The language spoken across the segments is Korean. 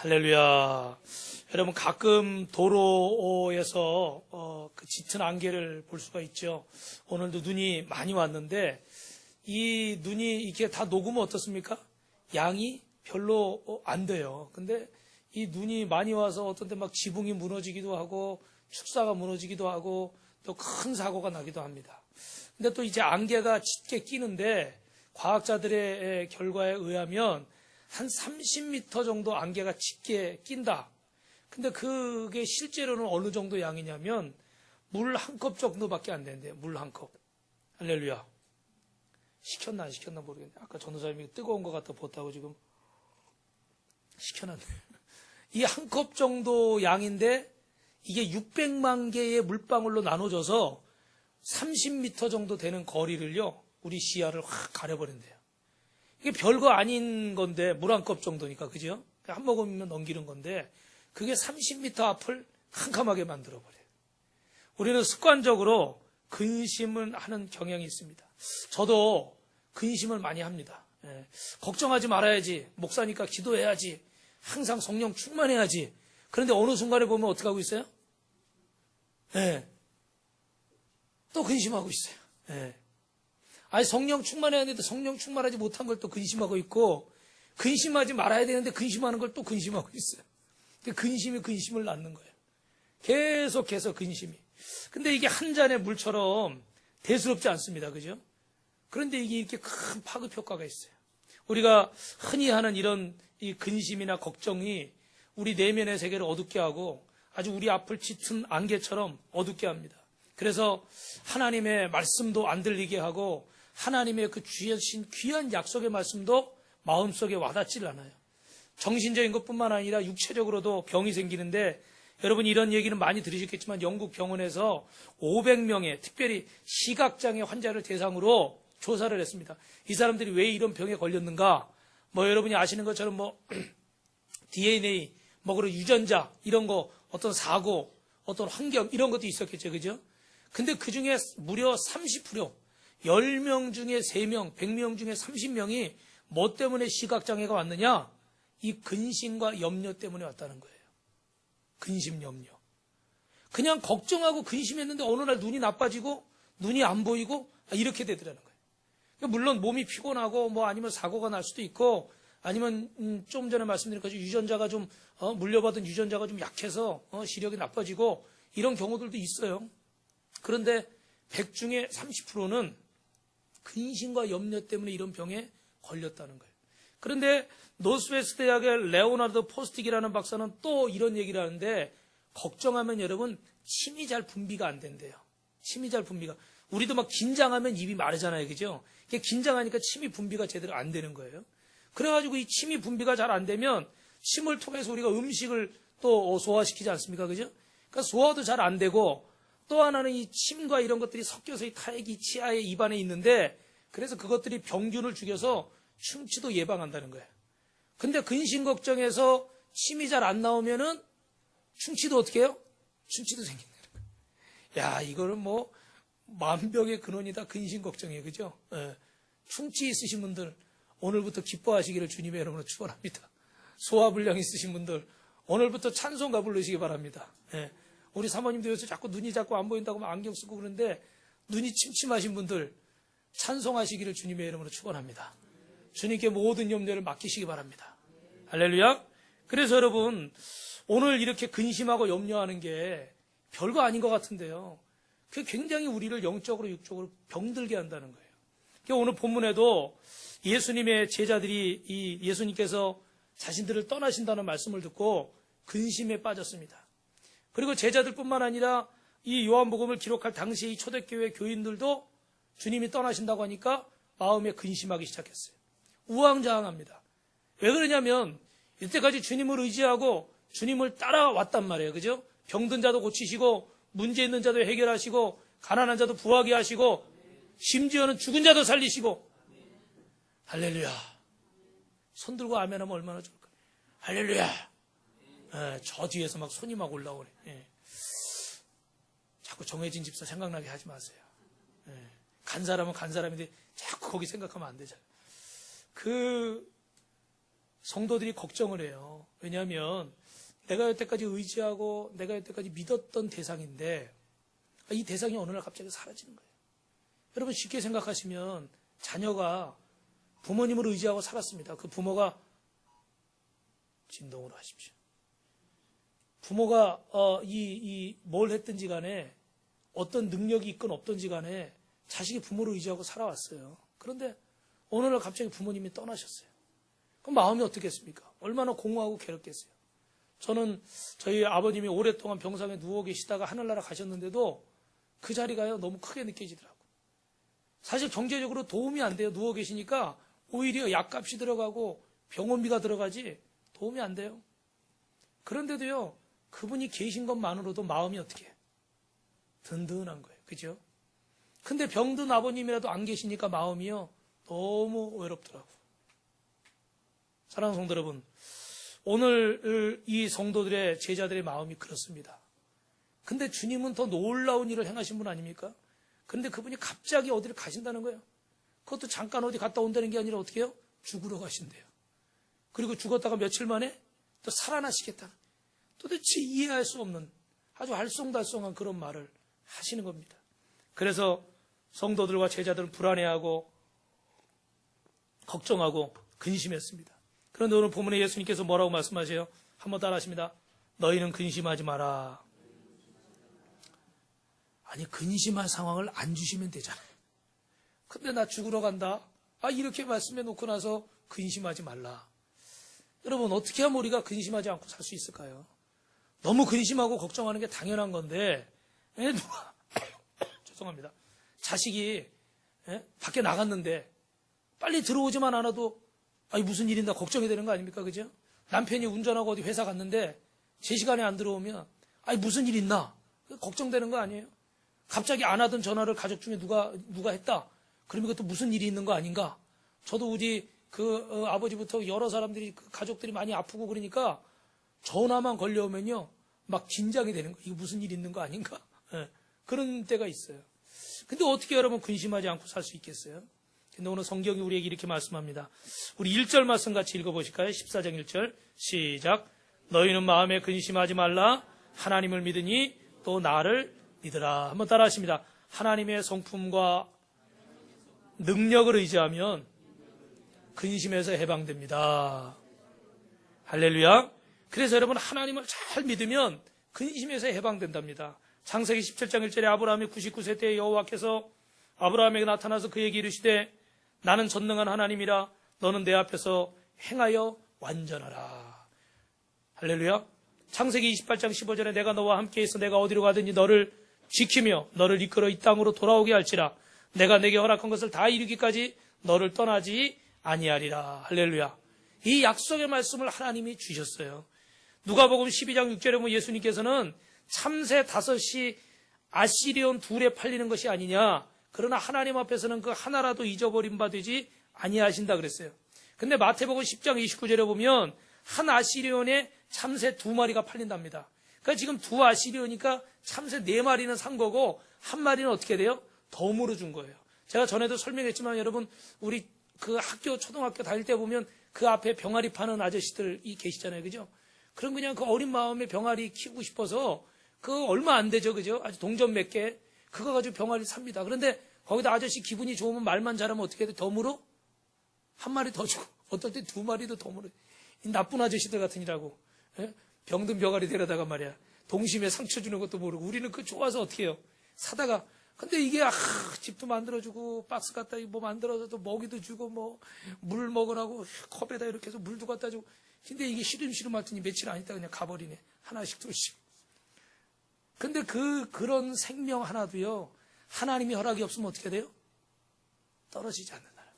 할렐루야. 여러분 가끔 도로에서 그 짙은 안개를 볼 수가 있죠. 오늘도 눈이 많이 왔는데 이 눈이 이게 다 녹으면 어떻습니까? 양이 별로 안 돼요. 근데 이 눈이 많이 와서 어떤 때 막 지붕이 무너지기도 하고 축사가 무너지기도 하고 또 큰 사고가 나기도 합니다. 근데 또 이제 안개가 짙게 끼는데 과학자들의 결과에 의하면 한 30m 정도 안개가 짙게 낀다. 근데 그게 실제로는 어느 정도 양이냐면 물 한 컵 정도밖에 안 되는데, 물 한 컵. 할렐루야. 시켰나 안 시켰나 모르겠네. 아까 전도사님이 뜨거운 것 같아 보다고 지금 시켜놨네. 이 한 컵 정도 양인데 이게 600만 개의 물방울로 나눠져서 30m 정도 되는 거리를요, 우리 시야를 확 가려버린대요. 이게 별거 아닌 건데, 물 한 컵 정도니까, 그죠? 한 모금이면 넘기는 건데, 그게 30m 앞을 캄캄하게 만들어버려요. 우리는 습관적으로 근심을 하는 경향이 있습니다. 저도 근심을 많이 합니다. 걱정하지 말아야지. 목사니까 기도해야지. 항상 성령 충만해야지. 그런데 어느 순간에 보면 어떻게 하고 있어요? 또 근심하고 있어요. 아니, 성령 충만해야 하는데 성령 충만하지 못한 걸 또 근심하고 있고, 근심하지 말아야 되는데 근심하는 걸 또 근심하고 있어요. 근심이 근심을 낳는 거예요. 계속해서 근심이. 근데 이게 한 잔의 물처럼 대수롭지 않습니다. 그죠? 그런데 이게 이렇게 큰 파급 효과가 있어요. 우리가 흔히 하는 이런 이 근심이나 걱정이 우리 내면의 세계를 어둡게 하고 아주 우리 앞을 짙은 안개처럼 어둡게 합니다. 그래서 하나님의 말씀도 안 들리게 하고 하나님의 그 주신 귀한 약속의 말씀도 마음속에 와닿질 않아요. 정신적인 것뿐만 아니라 육체적으로도 병이 생기는데, 여러분 이런 얘기는 많이 들으셨겠지만 영국 병원에서 500명의 특별히 시각장애 환자를 대상으로 조사를 했습니다. 이 사람들이 왜 이런 병에 걸렸는가? 여러분이 아시는 것처럼 DNA, 그리고 유전자 이런 거, 어떤 사고, 어떤 환경 이런 것도 있었겠죠, 그죠? 근데 그 중에 무려 30%, 10명 중에 3명, 100명 중에 30명이 뭐 때문에 시각장애가 왔느냐? 이 근심과 염려 때문에 왔다는 거예요. 근심, 염려. 그냥 걱정하고 근심했는데 어느 날 눈이 나빠지고 눈이 안 보이고 이렇게 되더라는 거예요. 물론 몸이 피곤하고 아니면 사고가 날 수도 있고, 아니면 좀 전에 말씀드린 것처럼 유전자가 좀 물려받은 유전자가 좀 약해서 시력이 나빠지고 이런 경우들도 있어요. 그런데 100 중에 30%는 근심과 염려 때문에 이런 병에 걸렸다는 거예요. 그런데 노스웨스트 대학의 레오나르도 포스틱이라는 박사는 또 이런 얘기를 하는데, 걱정하면 여러분 침이 잘 분비가 안 된대요. 침이 잘 분비가. 우리도 막 긴장하면 입이 마르잖아요, 그죠? 이게 긴장하니까 침이 분비가 제대로 안 되는 거예요. 그래가지고 이 침이 분비가 잘 안 되면 침을 통해서 우리가 음식을 또 소화시키지 않습니까, 그죠? 그러니까 소화도 잘 안 되고, 또 하나는 이 침과 이런 것들이 섞여서 이 타액이 치아에 입안에 있는데, 그래서 그것들이 병균을 죽여서 충치도 예방한다는 거예요. 근데 근심 걱정해서 침이 잘 안 나오면은 충치도 어떻게 해요? 충치도 생긴다는 거예요. 야, 이거는 만병의 근원이다. 근심 걱정이에요, 그죠? 충치 있으신 분들 오늘부터 기뻐하시기를 주님의 이름으로 축원합니다. 소화불량 있으신 분들 오늘부터 찬송가 부르시기 바랍니다. 우리 사모님도 요새 자꾸 눈이 자꾸 안 보인다고 안경 쓰고 그러는데, 눈이 침침하신 분들 찬송하시기를 주님의 이름으로 축원합니다. 주님께 모든 염려를 맡기시기 바랍니다. 할렐루야. 그래서 여러분, 오늘 이렇게 근심하고 염려하는 게 별거 아닌 것 같은데요, 그게 굉장히 우리를 영적으로 육적으로 병들게 한다는 거예요. 오늘 본문에도 예수님의 제자들이 예수님께서 자신들을 떠나신다는 말씀을 듣고 근심에 빠졌습니다. 그리고 제자들뿐만 아니라 이 요한복음을 기록할 당시의 이 초대교회 교인들도 주님이 떠나신다고 하니까 마음에 근심하기 시작했어요. 우왕좌왕합니다. 왜 그러냐면 이때까지 주님을 의지하고 주님을 따라왔단 말이에요, 그죠? 병든 자도 고치시고 문제 있는 자도 해결하시고 가난한 자도 부하게 하시고 심지어는 죽은 자도 살리시고. 할렐루야. 손 들고 아멘하면 얼마나 좋을까. 할렐루야. 저 뒤에서 막 손이 막 올라오네. 자꾸 정혜진 집사 생각나게 하지 마세요. 간 사람은 간 사람인데 자꾸 거기 생각하면 안 되잖아요. 성도들이 걱정을 해요. 왜냐하면 내가 여태까지 의지하고 내가 여태까지 믿었던 대상인데 이 대상이 어느 날 갑자기 사라지는 거예요. 여러분 쉽게 생각하시면 자녀가 부모님을 의지하고 살았습니다. 그 부모가 진동으로 하십시오. 부모가 뭘 했든지 간에 어떤 능력이 있건 없든지 간에 자식이 부모를 의지하고 살아왔어요. 그런데 어느 날 갑자기 부모님이 떠나셨어요. 그럼 마음이 어떻겠습니까? 얼마나 공허하고 괴롭겠어요. 저는 저희 아버님이 오랫동안 병상에 누워 계시다가 하늘나라 가셨는데도 그 자리가요 너무 크게 느껴지더라고요. 사실 경제적으로 도움이 안 돼요. 누워 계시니까 오히려 약값이 들어가고 병원비가 들어가지 도움이 안 돼요. 그런데도요 그분이 계신 것만으로도 마음이 어떻게 해요? 든든한 거예요. 그죠? 근데 병든 아버님이라도 안 계시니까 마음이요 너무 외롭더라고요. 사랑하는 성도 여러분, 오늘 이 성도들의 제자들의 마음이 그렇습니다. 근데 주님은 더 놀라운 일을 행하신 분 아닙니까? 그런데 그분이 갑자기 어디를 가신다는 거예요. 그것도 잠깐 어디 갔다 온다는 게 아니라 어떻게 해요? 죽으러 가신대요. 그리고 죽었다가 며칠 만에 또 살아나시겠다. 도대체 이해할 수 없는 아주 알쏭달쏭한 그런 말을 하시는 겁니다. 그래서 성도들과 제자들은 불안해하고 걱정하고 근심했습니다. 그런데 오늘 본문에 예수님께서 뭐라고 말씀하세요? 한번 따라 하십니다. 너희는 근심하지 마라. 아니 근심할 상황을 안 주시면 되잖아요. 근데 나 죽으러 간다. 이렇게 말씀해 놓고 나서 근심하지 말라. 여러분 어떻게 하면 우리가 근심하지 않고 살 수 있을까요? 너무 근심하고 걱정하는 게 당연한 건데 누가 죄송합니다. 자식이 밖에 나갔는데 빨리 들어오지만 않아도 무슨 일인가 걱정이 되는 거 아닙니까? 그죠? 남편이 운전하고 어디 회사 갔는데 제 시간에 안 들어오면 무슨 일 있나? 걱정되는 거 아니에요? 갑자기 안 하던 전화를 가족 중에 누가 했다. 그러면 그것도 무슨 일이 있는 거 아닌가? 저도 우리 아버지부터 여러 사람들이 가족들이 많이 아프고 그러니까 전화만 걸려오면요 막 긴장이 되는 거예요. 이거 무슨 일 있는 거 아닌가? 그런 때가 있어요. 근데 어떻게 여러분 근심하지 않고 살 수 있겠어요? 근데 오늘 성경이 우리에게 이렇게 말씀합니다. 우리 1절 말씀 같이 읽어보실까요? 14장 1절 시작. 너희는 마음에 근심하지 말라. 하나님을 믿으니 또 나를 믿으라. 한번 따라 하십니다. 하나님의 성품과 능력을 의지하면 근심에서 해방됩니다. 할렐루야. 그래서 여러분 하나님을 잘 믿으면 근심에서 해방된답니다. 창세기 17장 1절에 아브라함이 99세 때 여호와께서 아브라함에게 나타나서 그에게 이르시되 나는 전능한 하나님이라 너는 내 앞에서 행하여 완전하라. 할렐루야. 창세기 28장 15절에 내가 너와 함께 있어 내가 어디로 가든지 너를 지키며 너를 이끌어 이 땅으로 돌아오게 할지라 내가 내게 허락한 것을 다 이루기까지 너를 떠나지 아니하리라. 할렐루야. 이 약속의 말씀을 하나님이 주셨어요. 누가복음 12장 6절에 보면 예수님께서는 참새 5이 아시리온 둘에 팔리는 것이 아니냐. 그러나 하나님 앞에서는 그 하나라도 잊어버린 바 되지 아니하신다 그랬어요. 근데 마태복음 10장 29절에 보면 한 아시리온에 참새 2마리가 팔린답니다. 그러니까 지금 2 아시리오니까 참새 4마리는 산 거고 한 마리는 어떻게 돼요? 덤으로 준 거예요. 제가 전에도 설명했지만 여러분 우리 그 초등학교 다닐 때 보면 그 앞에 병아리 파는 아저씨들이 계시잖아요. 그죠? 그럼 그냥 그 어린 마음에 병아리 키우고 싶어서 그거 얼마 안 되죠. 그죠? 아주 동전 몇 개 그거 가지고 병아리 삽니다. 그런데 거기다 아저씨 기분이 좋으면 말만 잘하면 어떻게 돼? 덤으로 한 마리 더 주고 어떨 때 2마리도 덤으로. 이 나쁜 아저씨들 같으니라고. 예? 병든 병아리 데려다가 말이야. 동심에 상처 주는 것도 모르고 우리는 그 좋아서 어떻게 해요? 사다가 근데 이게 집도 만들어주고 박스 갖다 뭐 만들어서 또 먹이도 주고 뭐 물 먹으라고 컵에다 이렇게 해서 물도 갖다 주고 근데 이게 시름시름 하더니 며칠 안 있다 그냥 가버리네. 하나씩 둘씩. 근데 그런 생명 하나도요 하나님이 허락이 없으면 어떻게 돼요? 떨어지지 않는다는 거예요.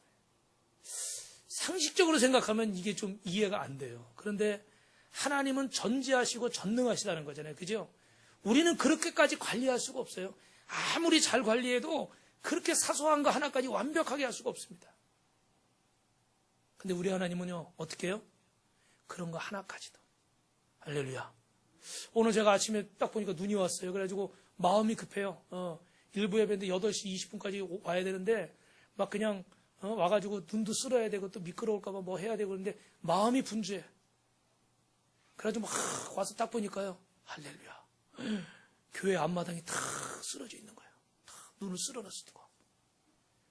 상식적으로 생각하면 이게 좀 이해가 안 돼요. 그런데 하나님은 전지하시고 전능하시다는 거잖아요. 그죠? 우리는 그렇게까지 관리할 수가 없어요. 아무리 잘 관리해도 그렇게 사소한 거 하나까지 완벽하게 할 수가 없습니다. 근데 우리 하나님은요, 어떻게 해요? 그런 거 하나까지도. 할렐루야. 오늘 제가 아침에 딱 보니까 눈이 왔어요. 그래가지고 마음이 급해요. 일부 예배인데 8시 20분까지 와야 되는데 막 그냥 와가지고 눈도 쓸어야 되고 또 미끄러울까봐 뭐 해야 되고 그런데 마음이 분주해. 그래가지고 막 와서 딱 보니까요. 할렐루야. 교회 앞마당이 탁 쓰러져 있는 거예요. 탁 눈을 쓸어놨을 때가.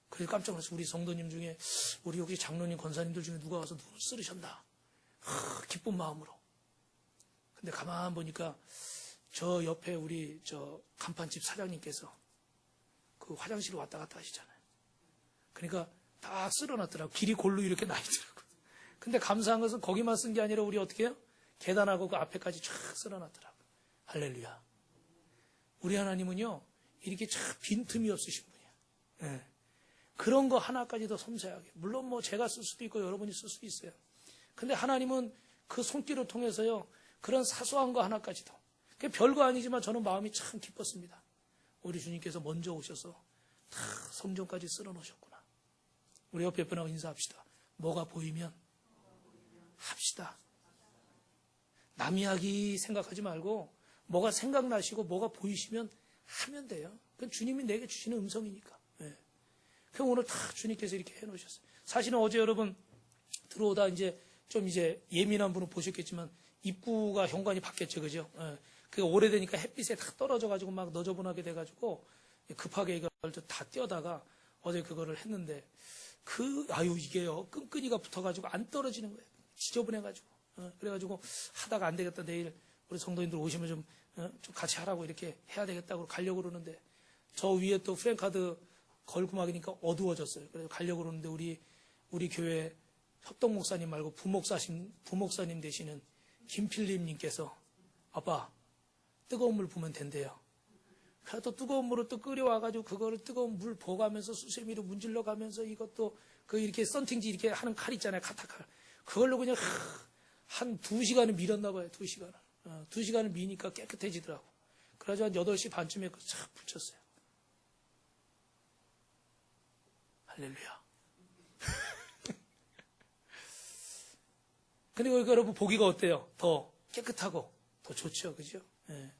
그래서 깜짝 놀랐어요. 우리 성도님 중에 우리 여기 장로님 권사님들 중에 누가 와서 눈을 쓸으셨나. 기쁜 마음으로. 근데 가만 보니까 저 옆에 우리 저 간판집 사장님께서 그 화장실 왔다 갔다 하시잖아요. 그러니까 딱 쓸어놨더라고. 길이 골로 이렇게 나 있더라고. 근데 감사한 것은 거기만 쓴 게 아니라 우리 어떻게 해요? 계단하고 그 앞에까지 쫙 쓸어놨더라고. 할렐루야. 우리 하나님은요, 이렇게 참 빈틈이 없으신 분이야. 예. 그런 거 하나까지도 섬세하게. 물론 뭐 제가 쓸 수도 있고 여러분이 쓸 수도 있어요. 근데 하나님은 그 손길을 통해서요, 그런 사소한 거 하나까지도. 그게 별거 아니지만 저는 마음이 참 기뻤습니다. 우리 주님께서 먼저 오셔서 다 성전까지 쓸어 놓으셨구나. 우리 옆에 분하고 인사합시다. 뭐가 보이면 합시다. 남 이야기 생각하지 말고 뭐가 생각나시고 뭐가 보이시면 하면 돼요. 그건 주님이 내게 주시는 음성이니까. 네. 그럼 오늘 다 주님께서 이렇게 해놓으셨어요. 사실은 어제 여러분 들어오다 이제 좀 이제 예민한 분은 보셨겠지만 입구가 현관이 바뀌었죠, 그죠? 네. 그게 오래되니까 햇빛에 다 떨어져가지고 막 너저분하게 돼가지고 급하게 이걸 다 떼어다가 어제 그거를 했는데 이게요 끈끈이가 붙어가지고 안 떨어지는 거예요. 지저분해가지고. 그래가지고 하다가 안 되겠다. 내일 우리 성도님들 오시면 좀 같이 하라고 이렇게 해야 되겠다고 가려고 그러는데 저 위에 또 프랭카드 걸고 막이니까 어두워졌어요. 그래서 가려고 그러는데 우리 교회 협동 목사님 말고 부목사님 되시는 김필림님께서 아빠 뜨거운 물 부으면 된대요. 그래서 또 뜨거운 물을 또 끓여와가지고 그거를 뜨거운 물 부어가면서 수세미로 문질러 가면서 이것도 이렇게 썬팅지 이렇게 하는 칼 있잖아요. 카타칼. 그걸로 그냥 한 2시간을 밀었나 봐요. 2시간을. 2시간을 미니까 깨끗해지더라고. 그래가지고 한 8시 반쯤에 착 붙였어요. 할렐루야. 근데 여러분 보기가 어때요? 더 깨끗하고 더 좋죠. 그죠? 예.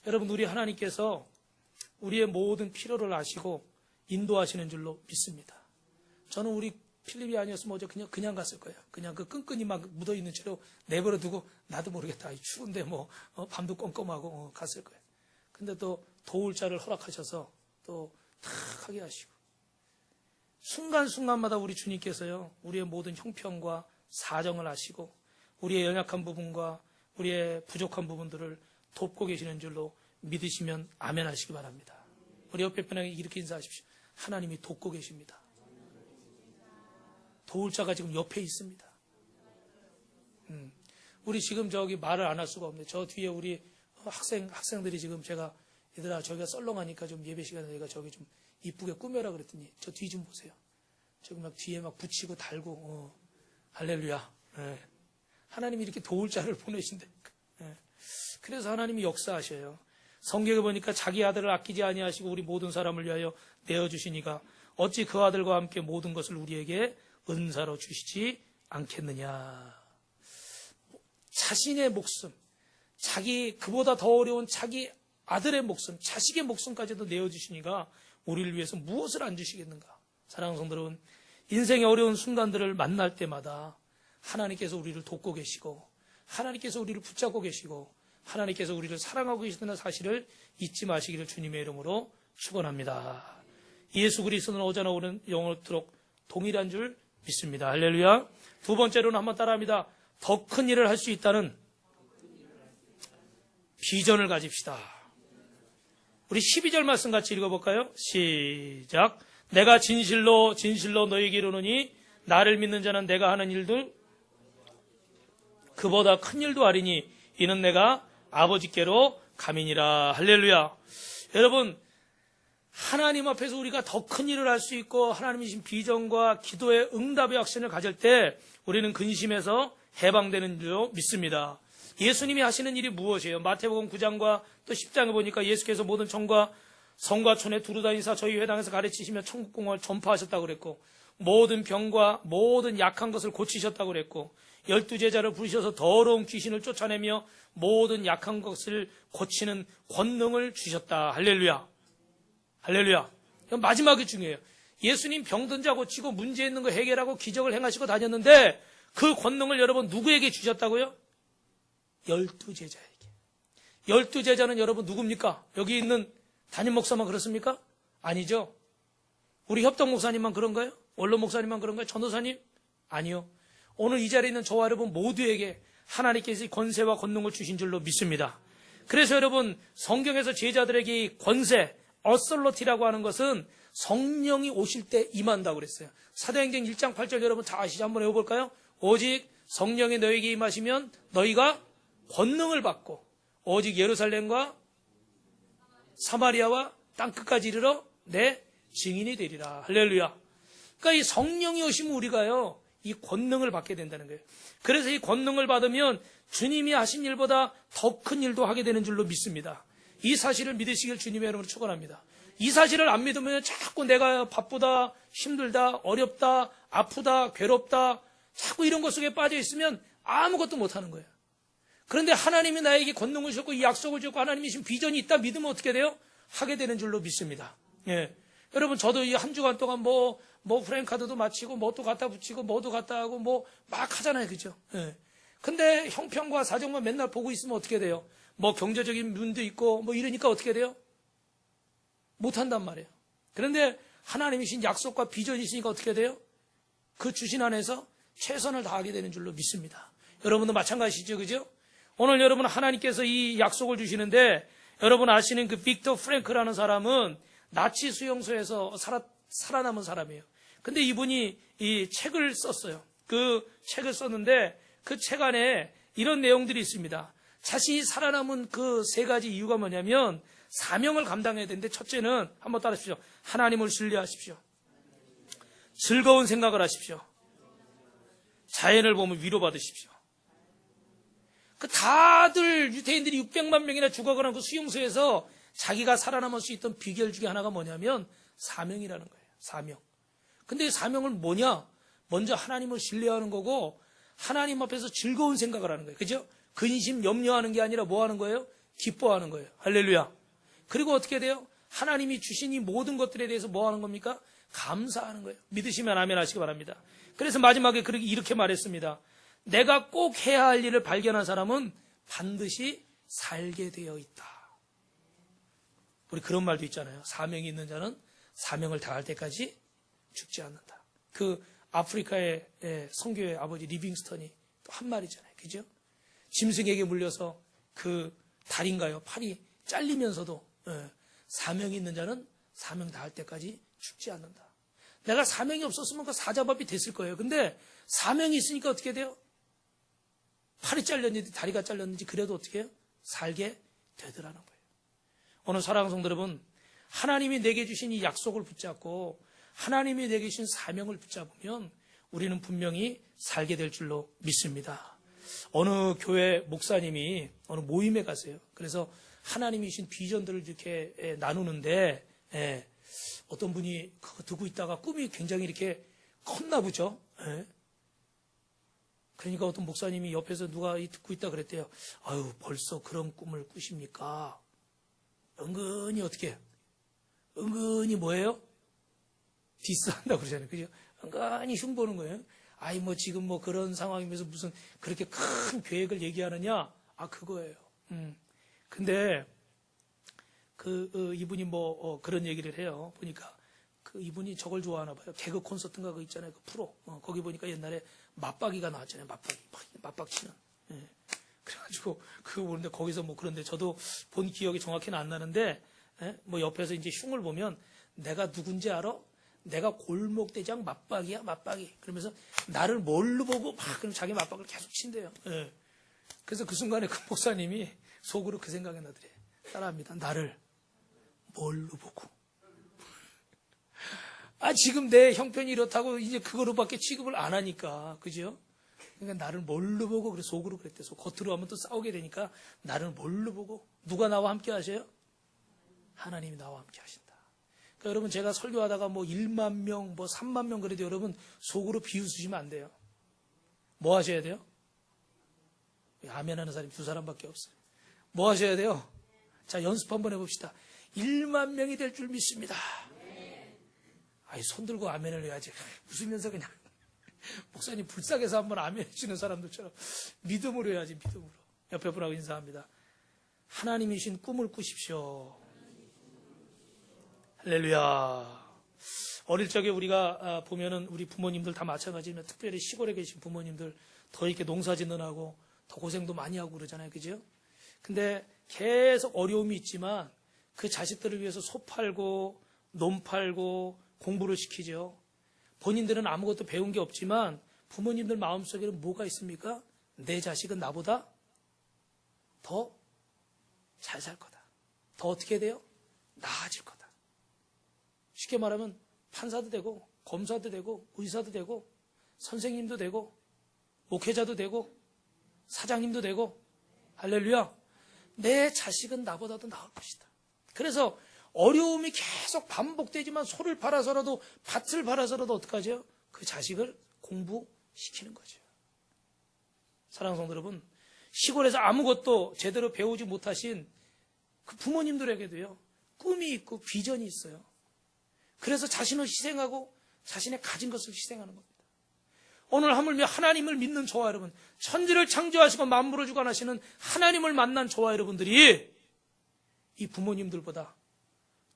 여러분 우리 하나님께서 우리의 모든 필요를 아시고 인도하시는 줄로 믿습니다. 저는 우리 필립이 아니었으면 어제 그냥 갔을 거예요. 그냥 그 끈끈이 막 묻어있는 채로 내버려 두고 나도 모르겠다. 추운데 밤도 껌껌하고 갔을 거예요. 근데 또 도울 자를 허락하셔서 또 탁 하게 하시고 순간순간마다 우리 주님께서요. 우리의 모든 형편과 사정을 아시고 우리의 연약한 부분과 우리의 부족한 부분들을 돕고 계시는 줄로 믿으시면 아멘 하시기 바랍니다. 우리 옆에 분에게 이렇게 인사하십시오. 하나님이 돕고 계십니다. 도울 자가 지금 옆에 있습니다. 우리 지금 저기 말을 안 할 수가 없네. 저 뒤에 우리 학생들이 지금 제가 얘들아 저기가 썰렁하니까 좀 예배 시간에 내가 저기 좀 이쁘게 꾸며라 그랬더니 저 뒤 좀 보세요. 저기 막 뒤에 막 붙이고 달고 할렐루야. 네. 하나님이 이렇게 도울 자를 보내신대. 네. 그래서 하나님이 역사하셔요. 성경에 보니까 자기 아들을 아끼지 아니하시고 우리 모든 사람을 위하여 내어주시니가 어찌 그 아들과 함께 모든 것을 우리에게 은사로 주시지 않겠느냐. 자신의 목숨, 그보다 더 어려운 자기 아들의 목숨, 자식의 목숨까지도 내어주시니가 우리를 위해서 무엇을 안 주시겠는가. 사랑하는 성도 여러분, 인생의 어려운 순간들을 만날 때마다 하나님께서 우리를 돕고 계시고 하나님께서 우리를 붙잡고 계시고 하나님께서 우리를 사랑하고 계시다는 사실을 잊지 마시기를 주님의 이름으로 축원합니다. 예수 그리스도는 어제나 오늘 영원토록 동일한 줄 믿습니다. 할렐루야. 두 번째로는 한번 따라합니다. 더 큰 일을 할 수 있다는 비전을 가집시다. 우리 12절 말씀 같이 읽어볼까요? 시작. 내가 진실로 너에게 이르노니 나를 믿는 자는 내가 하는 일들 그보다 큰 일도 하리니 이는 내가 아버지께로 감이니라. 할렐루야. 여러분 하나님 앞에서 우리가 더 큰 일을 할 수 있고 하나님이 주신 비전과 기도의 응답의 확신을 가질 때 우리는 근심에서 해방되는 줄 믿습니다. 예수님이 하시는 일이 무엇이에요? 마태복음 9장과 또 10장에 보니까 예수께서 모든 성과 촌에 두루다니사 저희 회당에서 가르치시며 천국 공을 전파하셨다고 그랬고 모든 병과 모든 약한 것을 고치셨다고 그랬고 12제자를 부르셔서 더러운 귀신을 쫓아내며 모든 약한 것을 고치는 권능을 주셨다. 할렐루야. 할렐루야. 마지막이 중요해요. 예수님 병든 자 고치고 문제 있는 거 해결하고 기적을 행하시고 다녔는데 그 권능을 여러분 누구에게 주셨다고요? 12제자에게. 12제자는 여러분 누굽니까? 여기 있는 담임 목사만 그렇습니까? 아니죠. 우리 협동 목사님만 그런가요? 원로 목사님만 그런가요? 전도사님? 아니요. 오늘 이 자리에 있는 저와 여러분 모두에게 하나님께서 권세와 권능을 주신 줄로 믿습니다. 그래서 여러분 성경에서 제자들에게 이 권세, 어설러티라고 하는 것은 성령이 오실 때 임한다고 그랬어요. 사도행전 1장 8절 여러분 다 아시죠? 한번 외워볼까요? 오직 성령이 너에게 임하시면 너희가 권능을 받고 오직 예루살렘과 사마리아와 땅끝까지 이르러 내 증인이 되리라. 할렐루야. 그러니까 이 성령이 오시면 우리가요 이 권능을 받게 된다는 거예요. 그래서 이 권능을 받으면 주님이 하신 일보다 더 큰 일도 하게 되는 줄로 믿습니다. 이 사실을 믿으시길 주님의 이름으로 축원합니다. 이 사실을 안 믿으면 자꾸 내가 바쁘다, 힘들다, 어렵다, 아프다, 괴롭다 자꾸 이런 것 속에 빠져 있으면 아무것도 못하는 거예요. 그런데 하나님이 나에게 권능을 주셨고 이 약속을 주셨고 하나님이 주신 비전이 있다 믿으면 어떻게 돼요? 하게 되는 줄로 믿습니다. 예. 여러분 저도 이 한 주간 동안 뭐 프랭카드도 마치고 뭐도 갖다 붙이고 뭐도 갖다 하고 뭐 막 하잖아요. 그죠? 예. 근데 형편과 사정만 맨날 보고 있으면 어떻게 돼요? 뭐 경제적인 문도 있고 뭐 이러니까 어떻게 돼요? 못한단 말이에요. 그런데 하나님이신 약속과 비전이 있으니까 어떻게 돼요? 그 주신 안에서 최선을 다하게 되는 줄로 믿습니다. 여러분도 마찬가지시죠. 그죠? 오늘 여러분 하나님께서 이 약속을 주시는데 여러분 아시는 그 빅터 프랭크라는 사람은 나치 수용소에서 살아남은 사람이에요. 근데 이분이 이 책을 썼어요. 그 책을 썼는데 그 책 안에 이런 내용들이 있습니다. 자신이 살아남은 그 세 가지 이유가 뭐냐면 사명을 감당해야 되는데 첫째는 한번 따라하십시오. 하나님을 신뢰하십시오. 즐거운 생각을 하십시오. 자연을 보면 위로받으십시오. 그 다들 유대인들이 600만 명이나 죽어가는 그 수용소에서 자기가 살아남을 수 있던 비결 중에 하나가 뭐냐면 사명이라는 거예요. 사명. 근데 이 사명은 뭐냐? 먼저 하나님을 신뢰하는 거고 하나님 앞에서 즐거운 생각을 하는 거예요. 그죠? 근심, 염려하는 게 아니라 뭐 하는 거예요? 기뻐하는 거예요. 할렐루야. 그리고 어떻게 돼요? 하나님이 주신 이 모든 것들에 대해서 뭐 하는 겁니까? 감사하는 거예요. 믿으시면 아멘 하시기 바랍니다. 그래서 마지막에 이렇게 말했습니다. 내가 꼭 해야 할 일을 발견한 사람은 반드시 살게 되어 있다. 우리 그런 말도 있잖아요. 사명이 있는 자는 사명을 다할 때까지 죽지 않는다. 그 아프리카의 선교의 아버지 리빙스턴이 또 한 말이잖아요. 그죠? 짐승에게 물려서 그 다리인가요? 팔이 잘리면서도 사명이 있는 자는 사명 다할 때까지 죽지 않는다. 내가 사명이 없었으면 그 사자밥이 됐을 거예요. 근데 사명이 있으니까 어떻게 돼요? 팔이 잘렸는지 다리가 잘렸는지 그래도 어떻게 해요? 살게 되더라는 거예요. 오늘 사랑하는 성도 여러분, 하나님이 내게 주신 이 약속을 붙잡고 하나님이 내게 주신 사명을 붙잡으면 우리는 분명히 살게 될 줄로 믿습니다. 어느 교회 목사님이 어느 모임에 가세요. 그래서 하나님이 주신 비전들을 이렇게 나누는데 어떤 분이 그거 듣고 있다가 꿈이 굉장히 이렇게 컸나 보죠. 그러니까 어떤 목사님이 옆에서 누가 듣고 있다 그랬대요. 아유, 벌써 그런 꿈을 꾸십니까? 은근히 어떻게? 은근히 뭐예요? 디스한다고 그러잖아요. 그죠? 은근히 흉보는 거예요. 아이, 뭐 지금 뭐 그런 상황이면서 무슨 그렇게 큰 계획을 얘기하느냐? 아, 그거예요. 근데 이분이 그런 얘기를 해요. 보니까 이분이 저걸 좋아하나 봐요. 개그 콘서트인가 그거 있잖아요. 그 프로. 거기 보니까 옛날에 맞박이가 나왔잖아요. 맞박 치는. 그래가지고 그거 보는데 거기서 그런데 저도 본 기억이 정확히는 안 나는데 옆에서 이제 흉을 보면 내가 누군지 알아? 내가 골목대장 맞박이야, 맞박이. 그러면서 나를 뭘로 보고 그럼 자기 맞박을 계속 친대요. 그래서 그 순간에 그 목사님이 속으로 그 생각이 나더래요. 따라합니다. 나를 뭘로 보고. 지금 내 형편이 이렇다고 이제 그거로밖에 취급을 안 하니까. 그죠? 그러니까 나를 뭘로 보고, 그래, 속으로 그랬대. 겉으로 하면 또 싸우게 되니까 나를 뭘로 보고. 누가 나와 함께 하셔요? 하나님이 나와 함께 하신다. 그러니까 여러분 제가 설교하다가 1만 명, 3만 명 그래도 여러분 속으로 비웃으시면 안 돼요. 뭐 하셔야 돼요? 아멘 하는 사람이 2사람밖에 없어요. 뭐 하셔야 돼요? 자, 연습 한번 해봅시다. 1만 명이 될 줄 믿습니다. 아이, 손 들고 아멘을 해야지. 웃으면서 그냥 목사님 불쌍해서 한번 아멘 해주는 사람들처럼 믿음으로 해야지, 믿음으로. 옆에 분하고 인사합니다. 하나님이신 꿈을 꾸십시오. 할렐루야. 어릴 적에 우리가 보면은 우리 부모님들 다 마찬가지면 특별히 시골에 계신 부모님들 더 이렇게 농사 짓느라고 더 고생도 많이 하고 그러잖아요. 그죠? 근데 계속 어려움이 있지만 그 자식들을 위해서 소 팔고 논 팔고 공부를 시키죠. 본인들은 아무것도 배운 게 없지만 부모님들 마음속에는 뭐가 있습니까? 내 자식은 나보다 더 잘 살 거다. 더 어떻게 돼요? 나아질 거다. 쉽게 말하면 판사도 되고 검사도 되고 의사도 되고 선생님도 되고 목회자도 되고 사장님도 되고 할렐루야. 내 자식은 나보다도 나을 것이다. 그래서 어려움이 계속 반복되지만 소를 팔아서라도 밭을 팔아서라도 어떡하죠? 그 자식을 공부시키는 거죠. 사랑하는 성도 여러분, 시골에서 아무것도 제대로 배우지 못하신 그 부모님들에게도요, 꿈이 있고 비전이 있어요. 그래서 자신을 희생하고 자신의 가진 것을 희생하는 겁니다. 오늘 하물며 하나님을 믿는 저와 여러분, 천지를 창조하시고 만물을 주관하시는 하나님을 만난 저와 여러분들이 이 부모님들보다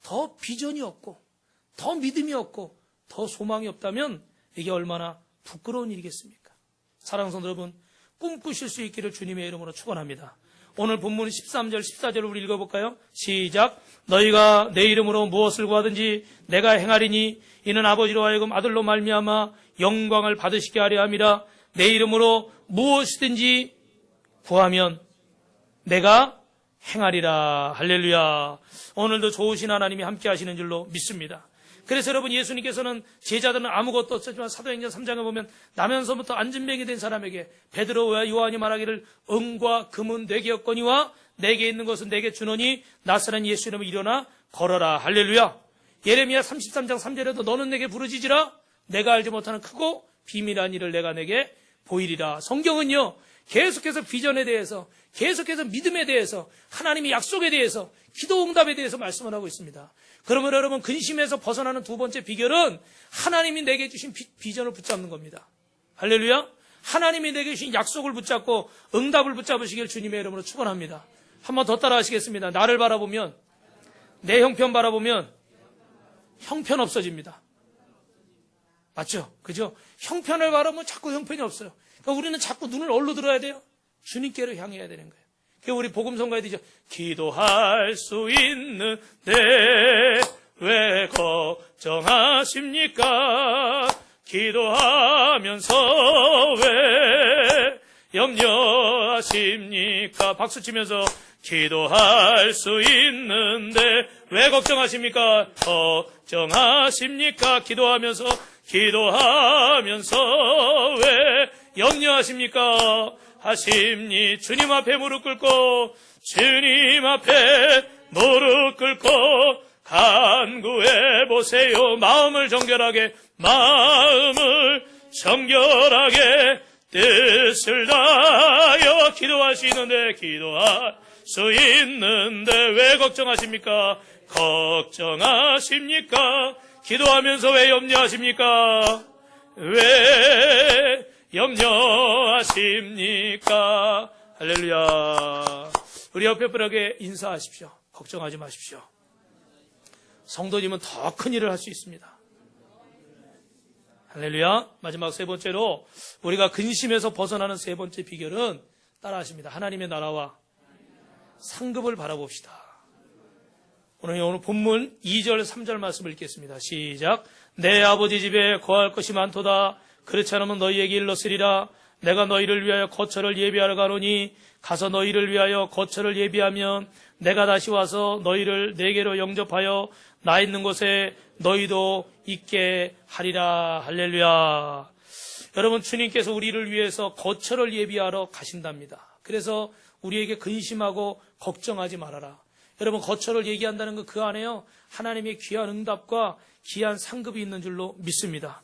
더 비전이 없고 더 믿음이 없고 더 소망이 없다면 이게 얼마나 부끄러운 일이겠습니까? 사랑하는 성도 여러분, 꿈꾸실 수 있기를 주님의 이름으로 축원합니다. 오늘 본문 13절 14절을 우리 읽어볼까요? 시작. 너희가 내 이름으로 무엇을 구하든지 내가 행하리니 이는 아버지로 하여금 아들로 말미암아 영광을 받으시게 하려 함이라. 내 이름으로 무엇이든지 구하면 내가 행하리라. 할렐루야. 오늘도 좋으신 하나님이 함께 하시는 줄로 믿습니다. 그래서 여러분, 예수님께서는 제자들은 아무것도 없었지만 사도행전 3장에 보면 나면서부터 안진뱅이 된 사람에게 베드로와 요한이 말하기를 은과 금은 내게 없거니와 내게 있는 것은 내게 주노니 나사렛 예수 이름으로 일어나 걸어라. 할렐루야. 예레미야 33장 3절에도 너는 내게 부르짖으라. 내가 알지 못하는 크고 비밀한 일을 내가 내게 보이리라. 성경은요, 계속해서 비전에 대해서, 계속해서 믿음에 대해서, 하나님의 약속에 대해서, 기도 응답에 대해서 말씀을 하고 있습니다. 그러면 여러분, 근심에서 벗어나는 두 번째 비결은 하나님이 내게 주신 비전을 붙잡는 겁니다. 할렐루야. 하나님이 내게 주신 약속을 붙잡고 응답을 붙잡으시길 주님의 이름으로 축원합니다. 한 번 더 따라 하시겠습니다. 나를 바라보면, 내 형편 바라보면 형편 없어집니다. 맞죠? 그죠? 형편을 바라보면 자꾸 형편이 없어요. 그러니까 우리는 자꾸 눈을 어디로 들어야 돼요? 주님께로 향해야 되는 거예요. 그러니까 우리 복음성가에 되죠. 기도할 수 있는데 왜 걱정하십니까? 기도하면서 왜 염려하십니까? 박수 치면서 기도할 수 있는데 왜 걱정하십니까? 걱정하십니까? 기도하면서 왜 염려하십니까? 하십니. 주님 앞에 무릎 꿇고 주님 앞에 무릎 꿇고 간구해 보세요. 마음을 정결하게 뜻을 다하여 기도할 수 있는데 왜 걱정하십니까? 걱정하십니까? 기도하면서 왜 염려하십니까? 왜 염려하십니까? 할렐루야. 우리 옆에 분에게 인사하십시오. 걱정하지 마십시오. 성도님은 더 큰 일을 할 수 있습니다. 할렐루야. 마지막 세 번째로 우리가 근심에서 벗어나는 세 번째 비결은 따라하십니다. 하나님의 나라와 상급을 바라봅시다. 오늘 본문 2절 3절 말씀을 읽겠습니다. 시작. 내 아버지 집에 거할 것이 많도다. 그렇지 않으면 너희에게 일렀으리라. 내가 너희를 위하여 거처를 예비하러 가노니 가서 너희를 위하여 거처를 예비하면 내가 다시 와서 너희를 내게로 영접하여 나 있는 곳에 너희도 있게 하리라. 할렐루야. 여러분, 주님께서 우리를 위해서 거처를 예비하러 가신답니다. 그래서 우리에게 근심하고 걱정하지 말아라. 여러분, 거처를 얘기한다는 거 그 안에요, 하나님의 귀한 응답과 귀한 상급이 있는 줄로 믿습니다.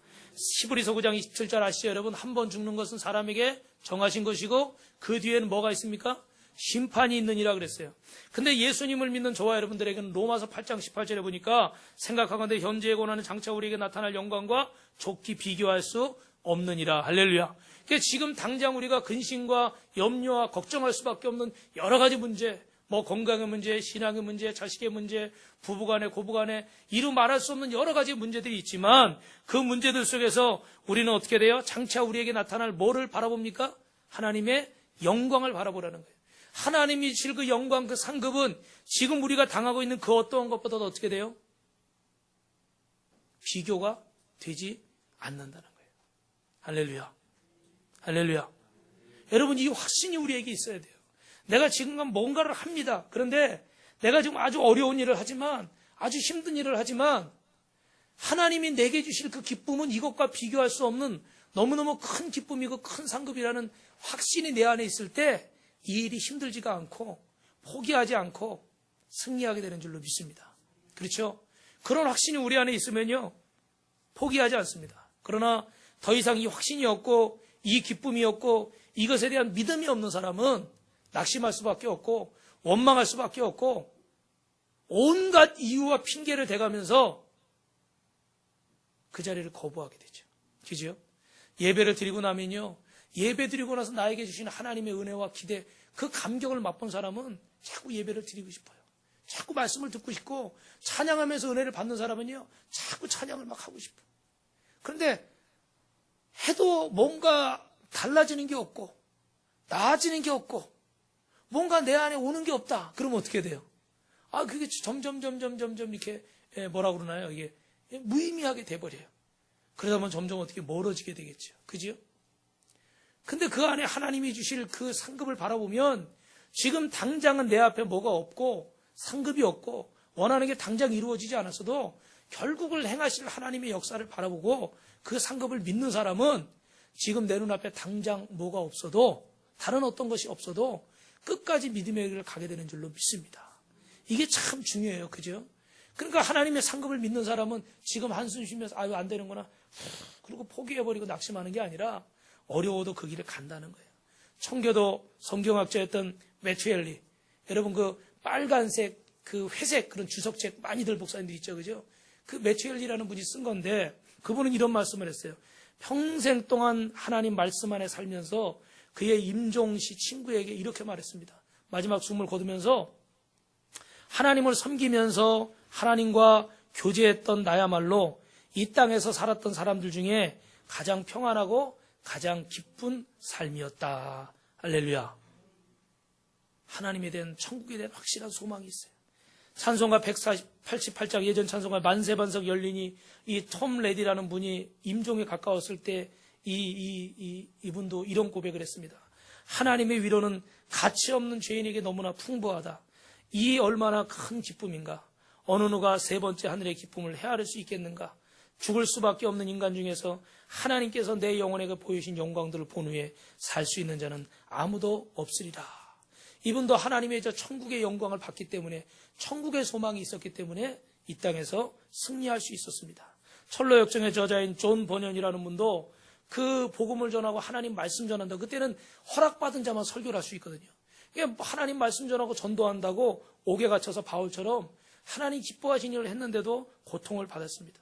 히브리서 9장 27절 아시죠? 여러분, 한 번 죽는 것은 사람에게 정하신 것이고 그 뒤에는 뭐가 있습니까? 심판이 있느니라 그랬어요. 근데 예수님을 믿는 저와 여러분들에게는 로마서 8장 18절에 보니까 생각하건대 현재의 고난은 장차 우리에게 나타날 영광과 좋게 비교할 수 없느니라. 할렐루야. 그러니까 지금 당장 우리가 근심과 염려와 걱정할 수밖에 없는 여러 가지 문제, 뭐 건강의 문제, 신앙의 문제, 자식의 문제, 부부간에 고부간에 이루 말할 수 없는 여러 가지 문제들이 있지만 그 문제들 속에서 우리는 어떻게 돼요? 장차 우리에게 나타날 뭐를 바라봅니까? 하나님의 영광을 바라보라는 거예요. 하나님이 주실 그 영광, 그 상급은 지금 우리가 당하고 있는 그 어떠한 것보다도 어떻게 돼요? 비교가 되지 않는다는 거예요. 할렐루야. 할렐루야. 여러분, 이 확신이 우리에게 있어야 돼요. 내가 지금 뭔가를 합니다. 그런데 내가 지금 아주 어려운 일을 하지만, 아주 힘든 일을 하지만 하나님이 내게 주실 그 기쁨은 이것과 비교할 수 없는 너무너무 큰 기쁨이고 큰 상급이라는 확신이 내 안에 있을 때 이 일이 힘들지가 않고 포기하지 않고 승리하게 되는 줄로 믿습니다. 그렇죠? 그런 확신이 우리 안에 있으면요, 포기하지 않습니다. 그러나 더 이상 이 확신이 없고 이 기쁨이 없고 이것에 대한 믿음이 없는 사람은 낙심할 수밖에 없고 원망할 수밖에 없고 온갖 이유와 핑계를 대가면서 그 자리를 거부하게 되죠. 그죠? 예배를 드리고 나면요, 예배 드리고 나서 나에게 주신 하나님의 은혜와 기대, 그 감격을 맛본 사람은 자꾸 예배를 드리고 싶어요. 자꾸 말씀을 듣고 싶고 찬양하면서 은혜를 받는 사람은요, 자꾸 찬양을 막 하고 싶어요. 그런데 해도 뭔가 달라지는 게 없고 나아지는 게 없고 뭔가 내 안에 오는 게 없다. 그러면 어떻게 돼요? 그게 점점 이렇게 뭐라 그러나요? 이게 무의미하게 돼버려요. 그러다 보면 점점 어떻게 멀어지게 되겠죠. 그죠? 근데 그 안에 하나님이 주실 그 상급을 바라보면 지금 당장은 내 앞에 뭐가 없고 상급이 없고 원하는 게 당장 이루어지지 않았어도 결국을 행하실 하나님의 역사를 바라보고 그 상급을 믿는 사람은 지금 내 눈앞에 당장 뭐가 없어도, 다른 어떤 것이 없어도 끝까지 믿음의 길을 가게 되는 줄로 믿습니다. 이게 참 중요해요. 그죠? 그러니까 하나님의 상급을 믿는 사람은 지금 한숨 쉬면서 안 되는구나 그리고 포기해버리고 낙심하는 게 아니라 어려워도 그 길을 간다는 거예요. 청교도 성경학자였던 매튜엘리, 여러분 그 빨간색, 그 회색 그런 주석책 많이들 목사님들 있죠. 그죠? 그 매튜엘리라는 분이 쓴 건데 그분은 이런 말씀을 했어요. 평생 동안 하나님 말씀 안에 살면서 그의 임종시 친구에게 이렇게 말했습니다. 마지막 숨을 거두면서 하나님을 섬기면서 하나님과 교제했던 나야말로 이 땅에서 살았던 사람들 중에 가장 평안하고 가장 기쁜 삶이었다. 할렐루야. 하나님에 대한, 천국에 대한 확실한 소망이 있어요. 찬송가 188장 예전 찬송가 만세반석 열리니 이 톰 레디라는 분이 임종에 가까웠을 때 이분도 이런 고백을 했습니다. 하나님의 위로는 가치 없는 죄인에게 너무나 풍부하다. 이 얼마나 큰 기쁨인가. 어느 누가 세 번째 하늘의 기쁨을 헤아릴 수 있겠는가. 죽을 수밖에 없는 인간 중에서 하나님께서 내 영혼에게 보이신 영광들을 본 후에 살 수 있는 자는 아무도 없으리라. 이분도 하나님의 저 천국의 영광을 받기 때문에, 천국의 소망이 있었기 때문에 이 땅에서 승리할 수 있었습니다. 철로역정의 저자인 존 버년이라는 분도 그 복음을 전하고 하나님 말씀 전한다. 그때는 허락받은 자만 설교를 할 수 있거든요. 하나님 말씀 전하고 전도한다고 옥에 갇혀서 바울처럼 하나님 기뻐하신 일을 했는데도 고통을 받았습니다.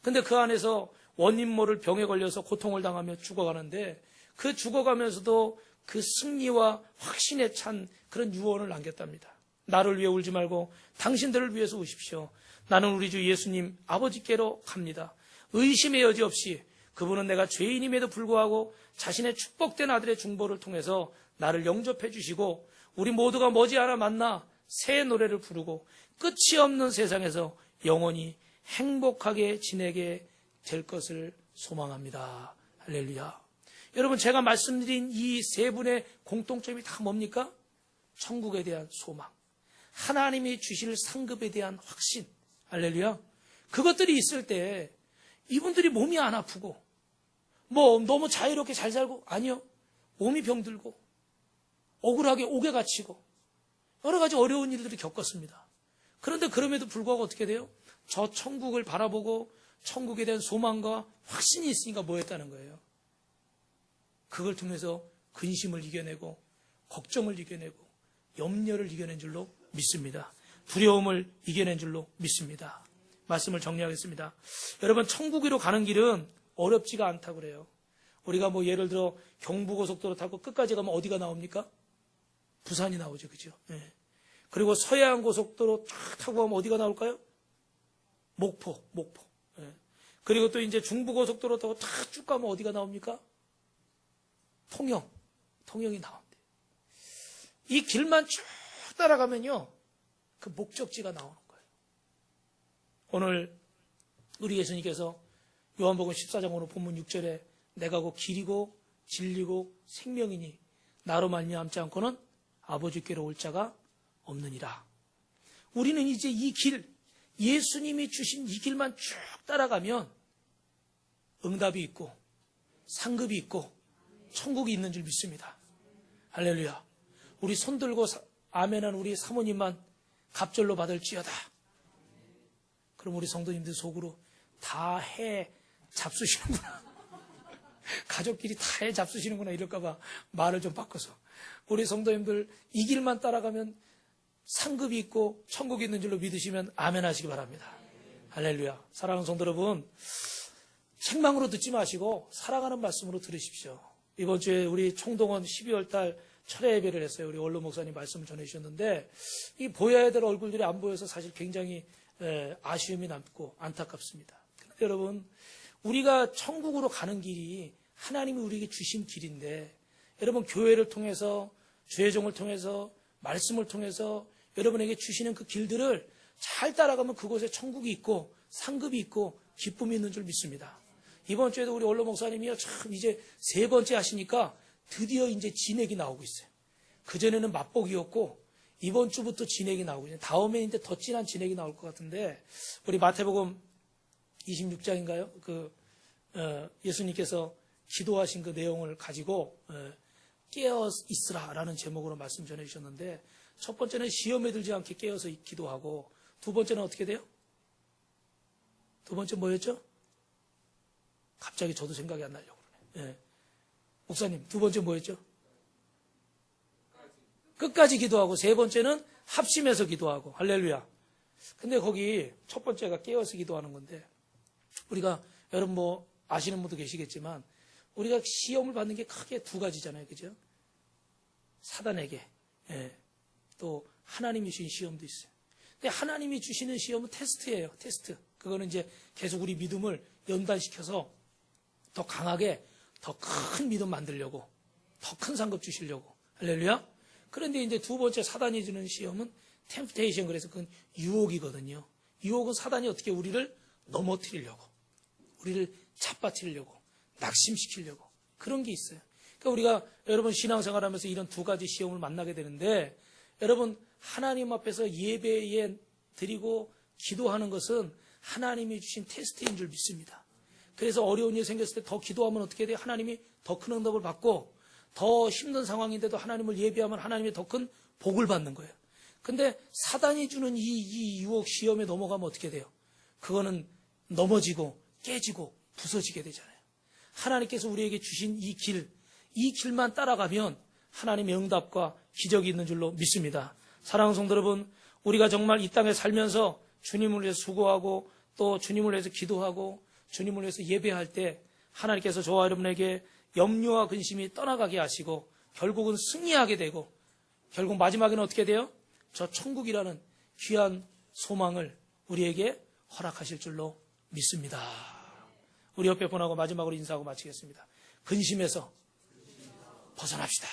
근데 그 안에서 원인 모를 병에 걸려서 고통을 당하며 죽어가는데 그 죽어가면서도 그 승리와 확신에 찬 그런 유언을 남겼답니다. 나를 위해 울지 말고 당신들을 위해서 우십시오. 나는 우리 주 예수님 아버지께로 갑니다. 의심의 여지 없이 그분은 내가 죄인임에도 불구하고 자신의 축복된 아들의 중보를 통해서 나를 영접해 주시고 우리 모두가 머지않아 만나 새 노래를 부르고 끝이 없는 세상에서 영원히 행복하게 지내게 될 것을 소망합니다. 할렐루야. 여러분, 제가 말씀드린 이 세 분의 공통점이 다 뭡니까? 천국에 대한 소망, 하나님이 주실 상급에 대한 확신. 할렐루야. 그것들이 있을 때 이분들이 몸이 안 아프고 너무 자유롭게 잘 살고, 아니요, 몸이 병들고 억울하게 옥에 갇히고 여러 가지 어려운 일들을 겪었습니다. 그런데 그럼에도 불구하고 어떻게 돼요? 저 천국을 바라보고 천국에 대한 소망과 확신이 있으니까 뭐였다는 거예요? 그걸 통해서 근심을 이겨내고 걱정을 이겨내고 염려를 이겨낸 줄로 믿습니다. 두려움을 이겨낸 줄로 믿습니다. 말씀을 정리하겠습니다. 여러분, 천국으로 가는 길은 어렵지가 않다고 그래요. 우리가 뭐 예를 들어 경부고속도로 타고 끝까지 가면 어디가 나옵니까? 부산이 나오죠. 그죠? 예. 그리고 서해안고속도로 쫙 타고 가면 어디가 나올까요? 목포. 예. 그리고 또 이제 중부고속도로 타고 탁 쭉 가면 어디가 나옵니까? 통영이 나옵니다. 이 길만 쭉 따라가면요, 그 목적지가 나오는 거예요. 오늘 우리 예수님께서 요한복음 14장 오늘 본문 6절에 내가 곧 길이고 진리고 생명이니 나로 말미암지 않고는 아버지께로 올 자가 없느니라. 우리는 이제 이 길, 예수님이 주신 이 길만 쭉 따라가면 응답이 있고 상급이 있고 천국이 있는 줄 믿습니다. 할렐루야. 우리 손 들고 아멘한 우리 사모님만 갑절로 받을지어다. 그럼 우리 성도님들 속으로 다 해 잡수시는구나. 가족끼리 다 해 잡수시는구나 이럴까봐 말을 좀 바꿔서. 우리 성도님들 이 길만 따라가면 상급이 있고 천국이 있는 줄로 믿으시면 아멘 하시기 바랍니다. 할렐루야. 사랑하는 성도 여러분, 책망으로 듣지 마시고 사랑하는 말씀으로 들으십시오. 이번 주에 우리 총동원 12월 달 철야 예배를 했어요. 우리 원로 목사님 말씀을 전해주셨는데 이 보여야 될 얼굴들이 안 보여서 사실 굉장히 아쉬움이 남고 안타깝습니다. 그런데 여러분, 우리가 천국으로 가는 길이 하나님이 우리에게 주신 길인데, 여러분 교회를 통해서 주의 종을 통해서 말씀을 통해서 여러분에게 주시는 그 길들을 잘 따라가면 그곳에 천국이 있고 상급이 있고 기쁨이 있는 줄 믿습니다. 이번 주에도 우리 원로 목사님이요, 참 이제 3번째 하시니까 드디어 이제 진액이 나오고 있어요. 그전에는 맛보기였고 이번 주부터 진액이 나오고 있어요. 다음에 이제 더 진한 진액이 나올 것 같은데, 우리 마태복음 26장인가요? 예수님께서 기도하신 그 내용을 가지고 깨어 있으라라는 제목으로 말씀 전해 주셨는데, 첫 번째는 시험에 들지 않게 깨어서 기도하고, 두 번째는 어떻게 돼요? 두 번째 뭐였죠? 갑자기 저도 생각이 안 나려고 그러네. 예. 목사님, 두 번째 뭐였죠? 끝까지 기도하고, 세 번째는 합심해서 기도하고. 할렐루야. 근데 거기 첫 번째가 깨어서 기도하는 건데, 우리가 여러분 뭐 아시는 분도 계시겠지만 우리가 시험을 받는 게 크게 2가지잖아요. 그죠? 사단에게, 또 하나님이 주신 시험도 있어요. 근데 하나님이 주시는 시험은 테스트예요. 테스트. 그거는 이제 계속 우리 믿음을 연단시켜서 더 강하게 더 큰 믿음 만들려고, 더 큰 상급 주시려고. 할렐루야. 그런데 이제 두 번째 사단이 주는 시험은 템프테이션, 그래서 그건 유혹이거든요. 유혹은 사단이 어떻게 우리를 넘어뜨리려고, 우리를 잡아뜨리려고, 낙심시키려고, 그런 게 있어요. 그러니까 우리가 여러분 신앙생활하면서 이런 2가지 시험을 만나게 되는데, 여러분 하나님 앞에서 예배에 드리고 기도하는 것은 하나님이 주신 테스트인 줄 믿습니다. 그래서 어려운 일이 생겼을 때 더 기도하면 어떻게 돼요? 하나님이 더 큰 응답을 받고, 더 힘든 상황인데도 하나님을 예배하면 하나님이 더 큰 복을 받는 거예요. 근데 사단이 주는 이 유혹 시험에 넘어가면 어떻게 돼요? 그거는 넘어지고 깨지고 부서지게 되잖아요. 하나님께서 우리에게 주신 이 길만 따라가면 하나님의 응답과 기적이 있는 줄로 믿습니다. 사랑하는 성도 여러분, 우리가 정말 이 땅에 살면서 주님을 위해서 수고하고 또 주님을 위해서 기도하고 주님을 위해서 예배할 때 하나님께서 저와 여러분에게 염려와 근심이 떠나가게 하시고 결국은 승리하게 되고, 결국 마지막에는 어떻게 돼요? 저 천국이라는 귀한 소망을 우리에게 허락하실 줄로 믿습니다. 우리 옆에 분하고 마지막으로 인사하고 마치겠습니다. 근심에서 벗어납시다.